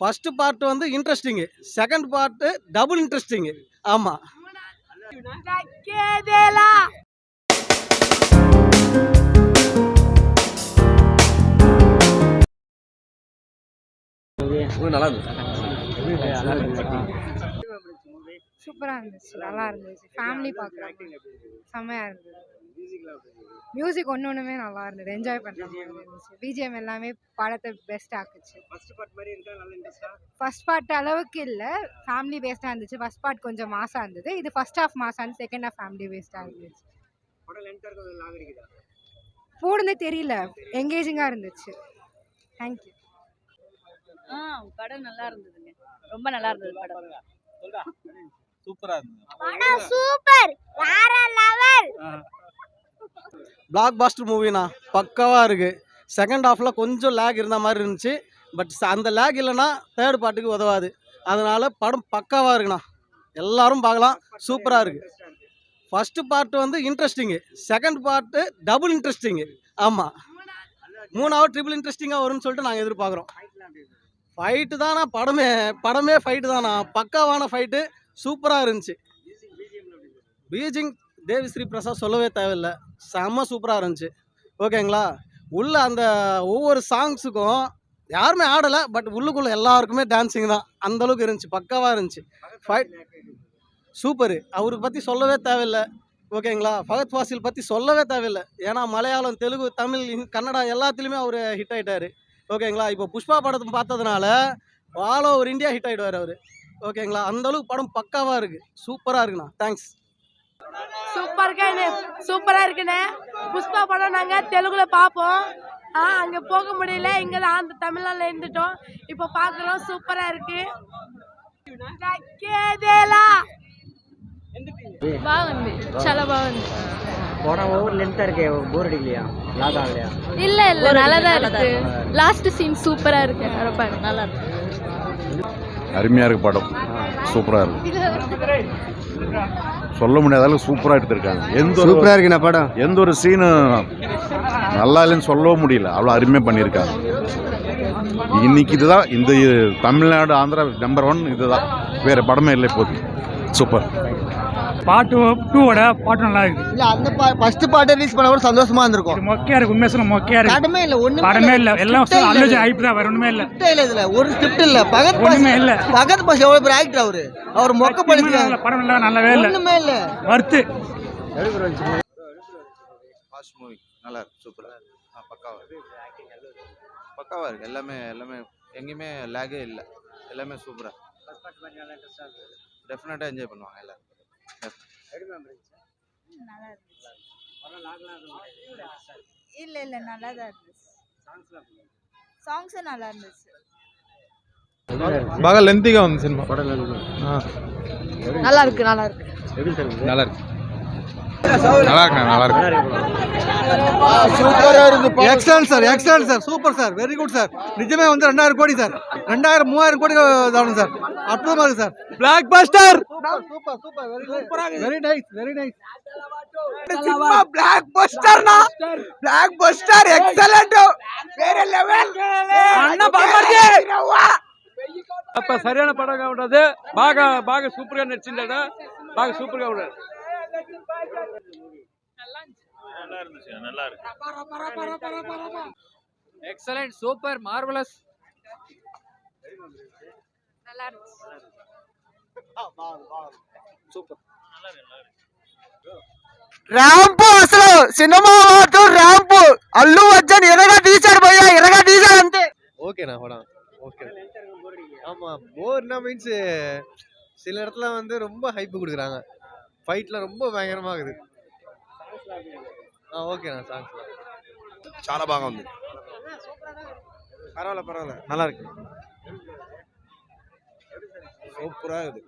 First part வந்து interesting, second part double interesting. ஆமா, நல்லா இருந்துச்சு. சூப்பரா இருந்துச்சு, நல்லா இருந்துச்சு. ஃபேமிலி பார்க்குறாங்க, செம்மையா இருந்தது. மியூசிக் ஒன்னொன்றுமே நல்லா இருந்தது, என்ஜாய் பண்ணுற மாதிரி இருந்துச்சு. பிஜிஎம் எல்லாமே படத்தை பெஸ்ட் ஆக்குச்சு. ஃபர்ஸ்ட் பார்ட் அளவுக்கு இல்லை, ஃபேமிலி பேஸ்டாக இருந்துச்சு. ஃபர்ஸ்ட் பார்ட் கொஞ்சம் மாசாக இருந்தது, இது ஃபர்ஸ்ட் ஹாஃப் மாசாக இருந்துச்சு, செகண்ட் ஹாஃப் ஃபேமிலி பேஸ்டாக இருந்துச்சு. போடுன்னு தெரியல, எங்கேஜிங்காக இருந்துச்சு. தேங்க்யூ. படம் நல்லா இருந்ததுங்க, ரொம்ப நல்லா இருந்தது படம். சூப்பரா இருந்தது படம், சூப்பர், வேற லெவல். பிளாக் பாஸ்டர் மூவினா பக்காவா இருக்கு. செகண்ட் ஹாஃப்ல கொஞ்சம் லேக் இருந்த மாதிரி இருந்துச்சு, பட் அந்த லேக் இல்லைன்னா தேர்ட் பார்ட்டுக்கு உதவாது. அதனால படம் பக்காவா இருக்குண்ணா, எல்லாரும் பார்க்கலாம். சூப்பரா இருக்கு. ஃபர்ஸ்ட் பார்ட் வந்து interesting, second part double interesting. ஆமா, 3வது ட்ரிபிள் இன்ட்ரெஸ்டிங்காக வரும்னு சொல்லிட்டு நாங்கள் எதிர்பார்க்குறோம். ஃபைட்டு தானா, படமே ஃபைட்டு தானா, பக்காவான ஃபைட்டு, சூப்பராக இருந்துச்சு. பீஜிங் தேவி ஸ்ரீ பிரசாத் சொல்லவே தேவையில்லை, செம்ம சூப்பராக இருந்துச்சு. ஓகேங்களா, உள்ள அந்த ஒவ்வொரு சாங்ஸுக்கும் யாருமே ஆடலை, பட் உள்ளுக்குள்ளே எல்லாருக்குமே டான்ஸிங் தான், அந்தளவுக்கு இருந்துச்சு, பக்காவாக இருந்துச்சு. ஃபைட் சூப்பரு, அவரை பற்றி சொல்லவே தேவையில்லை. ஓகேங்களா, ஃபகத் ஃபாசில் பற்றி சொல்லவே தேவையில்லை, ஏன்னா மலையாளம், தெலுங்கு, தமிழ், கன்னடா எல்லாத்துலேயுமே அவர் ஹிட் ஆகிட்டார். ஓகேங்களா, இப்போ புஷ்பா படத்தை பார்த்ததுனால ஆல் ஓவர் இந்தியா ஹிட் ஆகிடுவார் அவர். ஓகேங்களா, அந்தளவுக்கு படம் பக்காவாக இருக்குது, சூப்பராக இருக்குண்ணா. தேங்க்ஸ். சூப்பரா இருக்குண்ணே. புஷ்பா படம் நாங்க தெலுங்குல பார்ப்போம், அங்க போக முடியல, இங்க தான் தமிழ்நாடுல இருந்துட்டோம், இப்போ பாக்குறோம். சூப்பரா இருக்கு. బాగుంది, చాలా బాగుంది. படம் ஓவர் லென்த்தா இருக்கே, போர் அடிக்கலையா, லாக் ஆகலையா? இல்ல இல்ல, நல்லதா இருக்கு. லாஸ்ட் சீன் சூப்பரா இருக்கு, நல்லா இருக்கு. அருமையாக இருக்குது படம், சூப்பராக இருக்குது. சொல்ல முடியாத அளவுக்கு சூப்பராக எடுத்திருக்காங்க. சூப்பராக இருக்குண்ணா படம். எந்த ஒரு சீனும் நல்லா இல்லைன்னு சொல்லவும் முடியல, அவ்வளோ அருமையாக பண்ணியிருக்காங்க. இன்னைக்கு இதுதான் இந்த தமிழ்நாடு ஆந்திரா நம்பர் 1 இதுதான், வேறு படமே இல்லை இப்போது. சூப்பர். பார்ட் 2 பாட்டு நல்லா இருக்கு. இல்ல அந்த ஃபர்ஸ்ட் பார்ட் ரிலீஸ் பண்ண கூட சந்தோஷமா இருந்திருக்கும். மொக்கையா இருக்கு, உண்மையா சொல்ல மொக்கையா இருக்கு. படமே இல்ல, படமே இல்ல, எல்லாம் அல்லது ஹைப் தான், வேற ஒண்ணுமே இல்ல. இதுல ஒரு ஸ்கிரிப்ட் இல்ல. பகத் ஒண்ணுமே இல்ல. பகத் பாஸ் எவ்வளவு பெரிய ஆக்டர், அவர் மொக்க பண்ணிருக்காரு. படம் இல்ல, நல்லாவே இல்ல, ஒண்ணுமே இல்ல. வர்த்து ஃபாஸ்ட் மூவி நல்லா இருக்கு, சூப்பரா இருக்கு. பக்காவா இருக்கு. எல்லாமே எங்கேயுமே லேகே இல்லை, எல்லாமே சூப்பரா. டெஃபினட்டா என்ஜாய் பண்ணுவாங்க எல்லாரும். இல்ல இல்ல, நல்லா தான் இருந்துச்சு. சாங்ஸ் நல்லா இருந்துச்சு. బాగా లెంతీగా ఉంది సినిమా. நல்லா இருக்கு, நல்லா இருக்கு, நல்லா இருக்கு, நல்லா இருக்கு. சூப்பரா இருக்கு. Excellent sir, excellent sir, super sir, very good sir. நிஜமே வந்து 2000 கோடி சார், 2000-3000 கோடி தானும் சார். அற்புதமா இருக்கு sir. Blockbuster. Super super, very nice, very nice. Cinema பிளாக் பஸ்டர்னா, பிளாக் பஸ்டர் எக்ஸலென்ட், வேற லெவல். அண்ணா பாப்பர்ஜி அப்ப சரியான படగా ఉంటది. బాగా సూపర్ గా నచ్చిందట, బాగా సూపర్ గా ఉంటది. நல்லா இருக்கு. Excellent, super, marvellous. நல்லா இருந்துச்சு. சூப்பர். ర్యాంప్ అసలు సినిమా మాత్రం ర్యాంప్. అల్లు అర్జున్ ఎరగా తీశాడు భయ్యా, ఎరగా తీశాడు అంతే. ஓகேண்ணா படம் ஓகே. ஆமா, போர்னா மீன்ஸ் சில இடத்துல வந்து ரொம்ப ஹைப் கொடுக்குறாங்க, ஃபைட்ல ரொம்ப பயங்கரமா இருக்குது. ஓகேண்ணா, சாங்ஸ் చాలా బాగుంది. பரவாயில்ல, நல்லா இருக்கு, సూపరా ఉంది.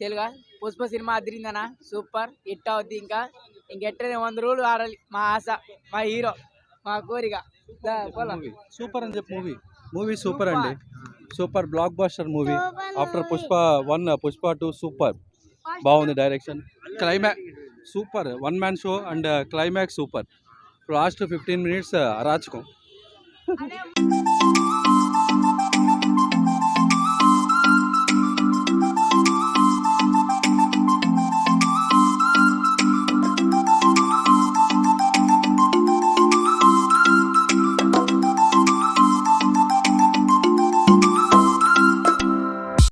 తెలుగా పుష్ప సినిమా అదిరిందనా, సూపర్ హిట్ అవుద్ది. ఇంకెట్టనే 100 రోజులు ఆడాలి మా ఆశ, మా హీరో, మా కోరిక. సూపర్ అని చెప్పి మూవీ సూపర్ అండి, super blockbuster movie. After Pushpa 1, Pushpa 2 super, బాగుంది. Direction, climax super, 1 man show and climax super. Last 15 minutes అరాచకం.